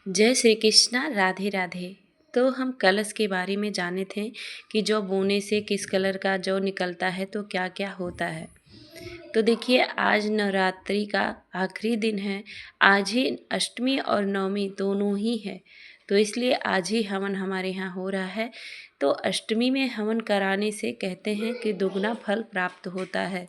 जय श्री कृष्णा, राधे राधे। तो हम कलश के बारे में जाने थे कि जौ बोने से किस कलर का जौ निकलता है तो क्या क्या होता है। तो देखिए, आज नवरात्रि का आखिरी दिन है। आज ही अष्टमी और नवमी दोनों ही है, तो इसलिए आज ही हवन हमारे यहाँ हो रहा है। तो अष्टमी में हवन कराने से कहते हैं कि दुगना फल प्राप्त होता है,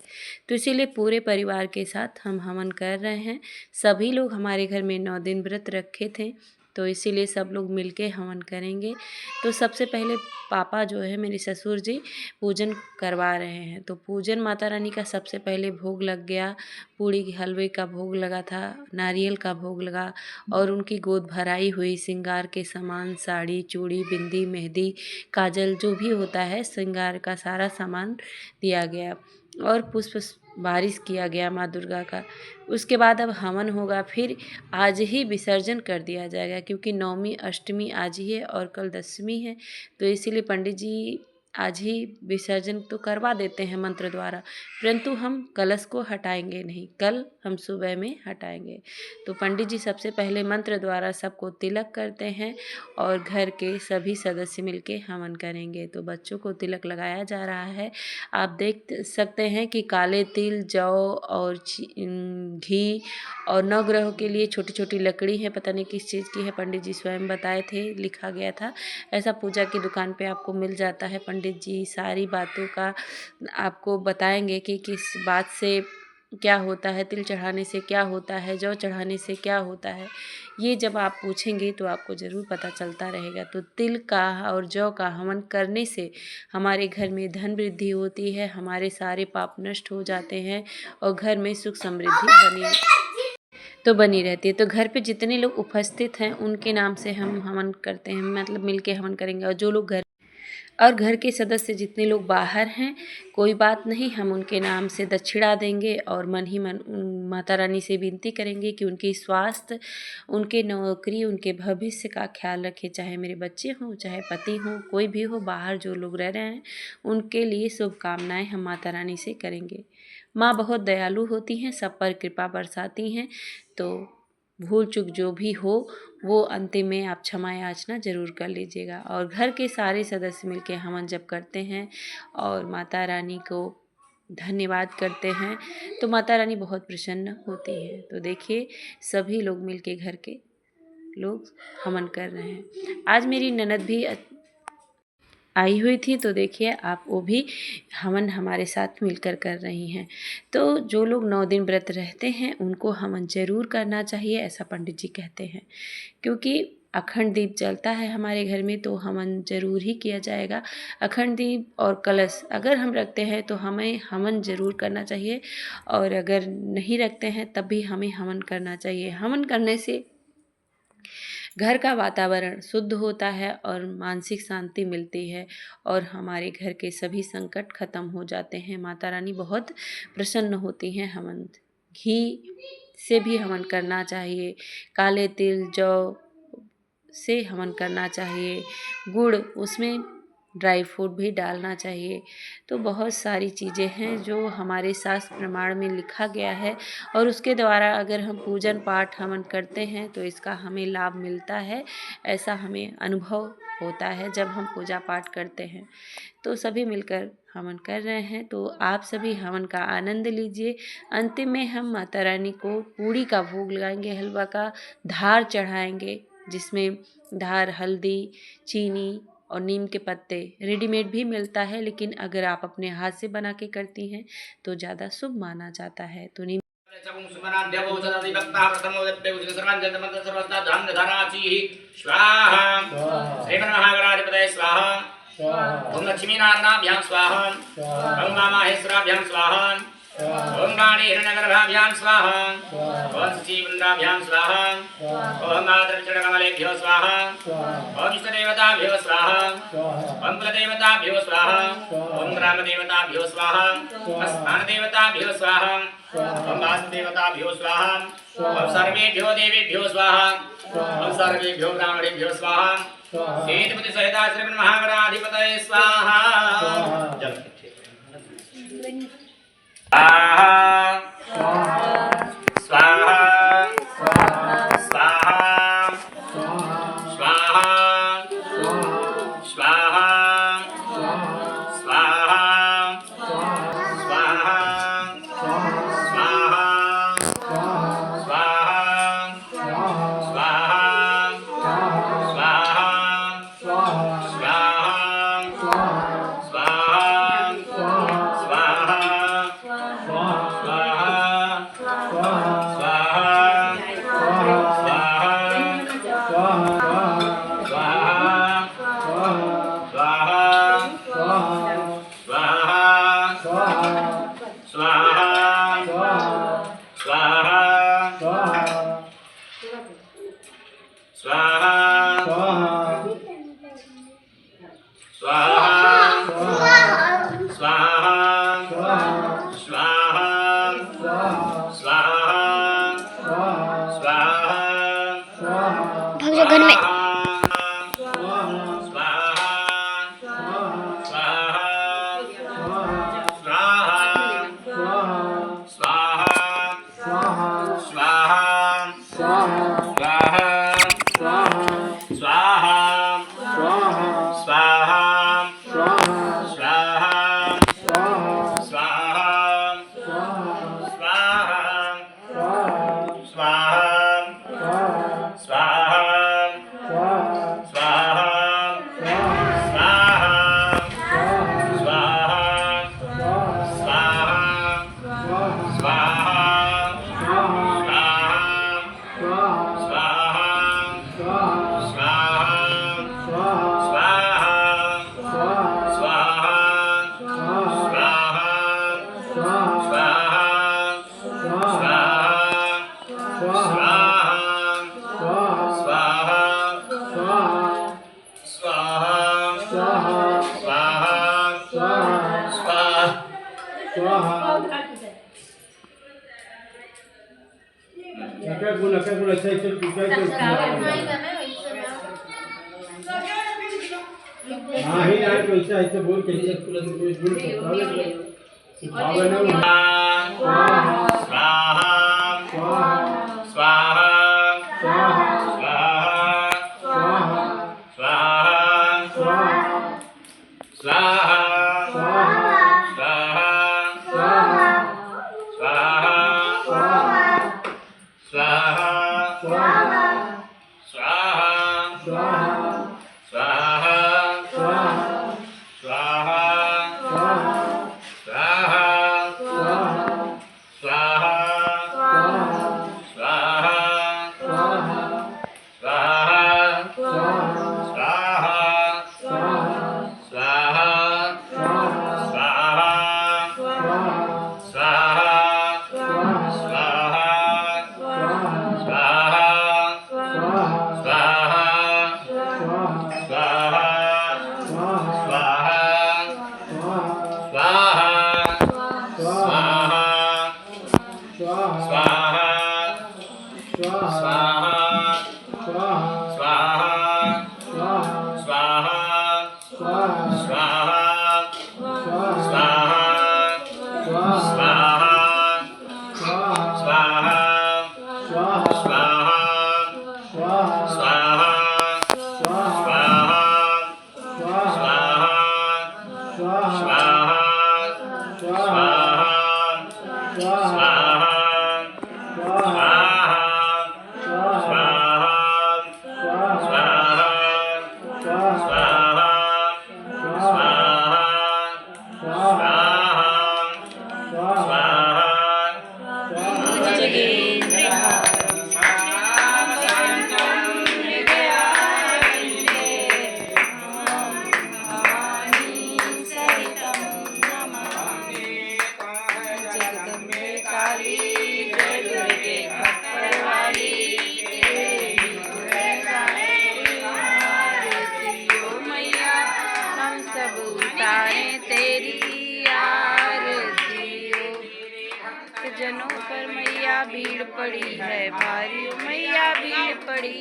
तो इसीलिए पूरे परिवार के साथ हम हवन कर रहे हैं। सभी लोग हमारे घर में 9 दिन व्रत रखे थे, तो इसीलिए सब लोग मिलके हवन करेंगे। तो सबसे पहले पापा जो है मेरे ससुर जी पूजन करवा रहे हैं। तो पूजन माता रानी का सबसे पहले भोग लग गया। पूड़ी के हलवे का भोग लगा था, नारियल का भोग लगा और उनकी गोद भराई हुई श्रृंगार के सामान, साड़ी, चूड़ी, बिंदी, मेहंदी, काजल, जो भी होता है श्रृंगार का सारा सामान दिया गया और पुष्प बारिश किया गया माँ दुर्गा का। उसके बाद अब हवन होगा, फिर आज ही विसर्जन कर दिया जाएगा, क्योंकि नवमी अष्टमी आज ही है और कल दशमी है। तो इसीलिए पंडित जी आज ही विसर्जन तो करवा देते हैं मंत्र द्वारा, परंतु हम कलश को हटाएंगे नहीं, कल हम सुबह में हटाएंगे। तो पंडित जी सबसे पहले मंत्र द्वारा सबको तिलक करते हैं और घर के सभी सदस्य मिलके हवन करेंगे। तो बच्चों को तिलक लगाया जा रहा है। आप देख सकते हैं कि काले तिल, जौ और घी और नवग्रहों के लिए छोटी छोटी लकड़ी है, पता नहीं किस चीज़ की है, पंडित जी स्वयं बताए थे, लिखा गया था। ऐसा पूजा की दुकान पे आपको मिल जाता है। पंडित जी सारी बातों का आपको बताएंगे कि किस बात से क्या होता है, तिल चढ़ाने से क्या होता है, जौ चढ़ाने से क्या होता है। ये जब आप पूछेंगे तो आपको ज़रूर पता चलता रहेगा। तो तिल का और जौ का हवन करने से हमारे घर में धन वृद्धि होती है, हमारे सारे पाप नष्ट हो जाते हैं और घर में सुख समृद्धि बनी रहती है। तो घर पे जितने लोग उपस्थित हैं उनके नाम से हम हवन करते हैं, मतलब मिलके हवन करेंगे। और जो लोग घर के सदस्य जितने लोग बाहर हैं, कोई बात नहीं, हम उनके नाम से दक्षिणा देंगे और मन ही मन माता रानी से विनती करेंगे कि उनकी स्वास्थ्य, उनके नौकरी, उनके भविष्य का ख्याल रखे। चाहे मेरे बच्चे हों, चाहे पति हों, कोई भी हो, बाहर जो लोग रह रहे हैं उनके लिए शुभकामनाएं हम माता रानी से करेंगे। माँ बहुत दयालु होती हैं, सब पर कृपा बरसाती हैं। तो भूल चूक जो भी हो वो अंतिम में आप क्षमा याचना जरूर कर लीजिएगा। और घर के सारे सदस्य मिलके हवन जब करते हैं और माता रानी को धन्यवाद करते हैं तो माता रानी बहुत प्रसन्न होती है। तो देखिए, सभी लोग मिलके घर के लोग हवन कर रहे हैं। आज मेरी ननद भी आई हुई थी, तो देखिए आप, वो भी हवन हमारे साथ मिलकर कर रही हैं। तो जो लोग 9 दिन व्रत रहते हैं उनको हवन जरूर करना चाहिए, ऐसा पंडित जी कहते हैं। क्योंकि अखंड दीप जलता है हमारे घर में, तो हवन जरूर ही किया जाएगा। अखंड दीप और कलश अगर हम रखते हैं तो हमें हवन जरूर करना चाहिए, और अगर नहीं रखते हैं तब भी हमें हवन करना चाहिए। हवन करने से घर का वातावरण शुद्ध होता है और मानसिक शांति मिलती है और हमारे घर के सभी संकट खत्म हो जाते हैं। माता रानी बहुत प्रसन्न होती हैं। हवन घी से भी हवन करना चाहिए, काले तिल, जौ से हवन करना चाहिए, गुड़, उसमें ड्राई फ्रूट भी डालना चाहिए। तो बहुत सारी चीज़ें हैं जो हमारे शास्त्र प्रमाण में लिखा गया है और उसके द्वारा अगर हम पूजन पाठ हवन करते हैं तो इसका हमें लाभ मिलता है। ऐसा हमें अनुभव होता है जब हम पूजा पाठ करते हैं। तो सभी मिलकर हवन कर रहे हैं, तो आप सभी हवन का आनंद लीजिए। अंतिम में हम माता रानी को पूड़ी का भोग लगाएंगे, हलवा का धार चढ़ाएंगे, जिसमें धार, हल्दी, चीनी और नीम के पत्ते रेडीमेड भी मिलता है, लेकिन अगर आप अपने हाथ से बना के करती हैं तो ज़्यादा शुभ माना जाता है। तो नीम ओम लक्ष्मी नारायणाभ्याम स्वाहा, ओम माहेश्वराभ्याम स्वाहा, ओम रानी हिरण्यगर्भाभ्याम स्वाहा, ओम शचीवृंदाभ्याम स्वाहा, ओम मातृचरणकमलेभ्यो स्वाहा, ओम इष्टदेवताभ्यो स्वाहा, ओम कुलदेवताभ्यो स्वाहा, ओम ग्रामदेवताभ्यो स्वाहा, स्थानदेवताभ्यो स्वाहा, ओम वासुदेवताभ्यो स्वाहा, ओम सर्वेभ्यो देवेभ्यो स्वाहा, ओम सर्वेभ्यो ब्राह्मणेभ्यो स्वाहा, सेतुपति सहिता श्रीमन महागणाधिपतये स्वाहा। स्वाहा स्वाहा स्वाहा स्वाहा स्वाहा स्वाहा स्वाहा स्वाहा स्वाहा भाग जाओ घर में। ऐसे बोल कैसे जनों पर मैया भीड़ पड़ी है भारी, मैया भीड़ पड़ी।